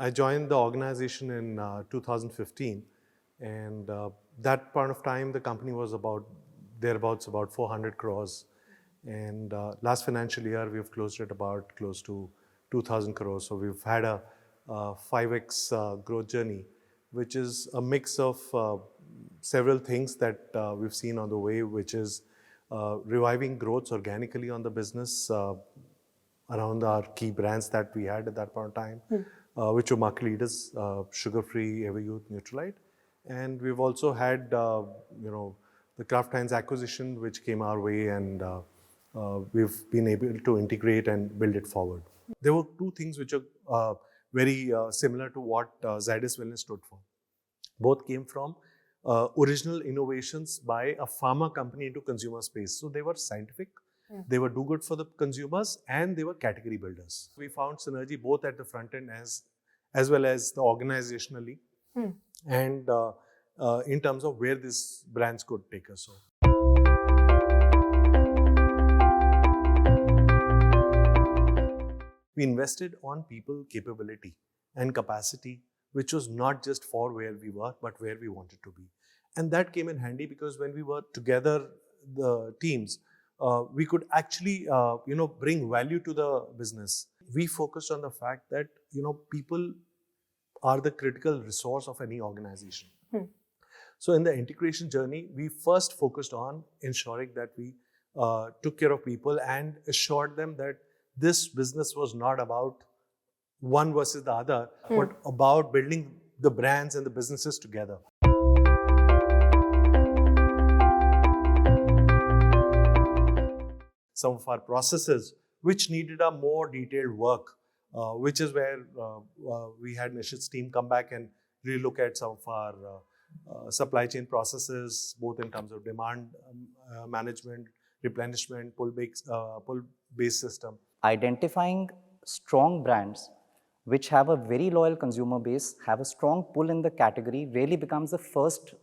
I joined the organization in 2015, and that point of time, the company was thereabouts about 400 crores. And last financial year, we've closed at about close to 2,000 crores. So we've had a 5x growth journey, which is a mix of several things that we've seen on the way, which is reviving growth organically on the business around our key brands that we had at that point of time, which were market leaders, sugar-free, Everyuth, Nutralite. And we've also had, the Kraft Heinz acquisition, which came our way, and we've been able to integrate and build it forward. There were two things which are very similar to what Zydus Wellness stood for. Both came from original innovations by a pharma company into consumer space. So they were scientific, they were do good for the consumers, and they were category builders. We found synergy both at the front end as well as the organizationally, and in terms of where these brands could take us. So. We invested on people capability and capacity, which was not just for where we were, but where we wanted to be. And that came in handy because when we were together, the teams, we could actually, bring value to the business. We focused on the fact that, people are the critical resource of any organization. So in the integration journey, we first focused on ensuring that we took care of people and assured them that this business was not about one versus the other, but about building the brands and the businesses together. Some of our processes, which needed a more detailed work, which is where we had Nishit's team come back and really look at some of our supply chain processes, both in terms of demand management, replenishment, pull-based system. Identifying strong brands which have a very loyal consumer base, have a strong pull in the category, really becomes the first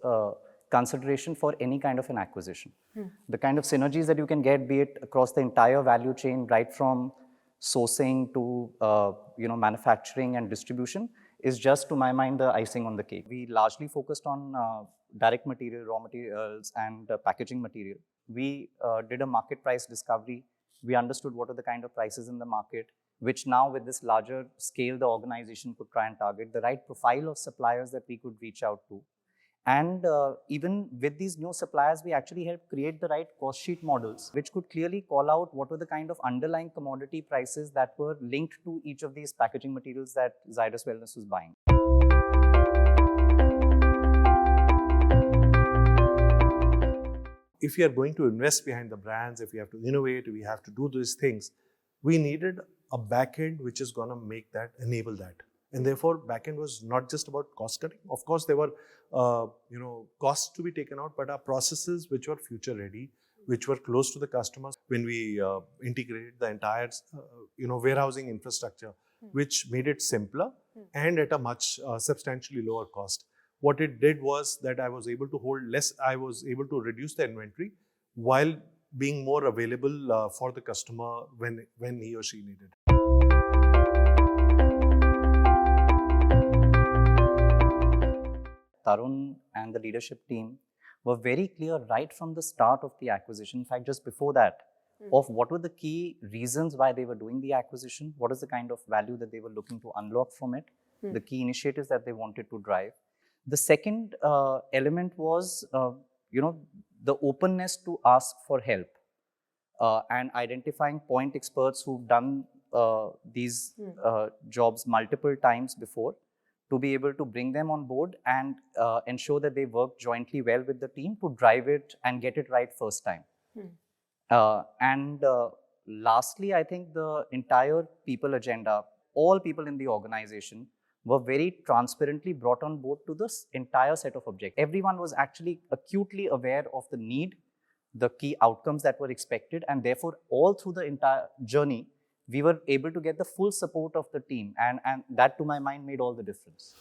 consideration for any kind of an acquisition. The kind of synergies that you can get, be it across the entire value chain, right from sourcing to manufacturing and distribution, is just, to my mind, the icing on the cake. We largely focused on direct material, raw materials, and packaging material. We did a market price discovery. We understood what are the kind of prices in the market, which now with this larger scale, the organization could try and target the right profile of suppliers that we could reach out to. And even with these new suppliers, we actually helped create the right cost sheet models, which could clearly call out what were the kind of underlying commodity prices that were linked to each of these packaging materials that Zydus Wellness was buying. If we are going to invest behind the brands, if we have to innovate, we have to do these things, we needed a backend which is going to enable that. And therefore, backend was not just about cost cutting. Of course, there were costs to be taken out, but our processes which were future ready, which were close to the customers. When we integrated the entire warehousing infrastructure, which made it simpler and at a much substantially lower cost. What it did was that I was able to hold less, I was able to reduce the inventory while being more available for the customer when he or she needed. Tarun and the leadership team were very clear right from the start of the acquisition, in fact, just before that, of what were the key reasons why they were doing the acquisition, what is the kind of value that they were looking to unlock from it, the key initiatives that they wanted to drive. The second element was, the openness to ask for help and identifying point experts who've done these jobs multiple times before, to be able to bring them on board and ensure that they work jointly well with the team to drive it and get it right first time. Lastly, I think the entire people agenda, all people in the organization were very transparently brought on board to this entire set of objectives. Everyone was actually acutely aware of the need, the key outcomes that were expected, and therefore all through the entire journey, we were able to get the full support of the team, and that, to my mind, made all the difference.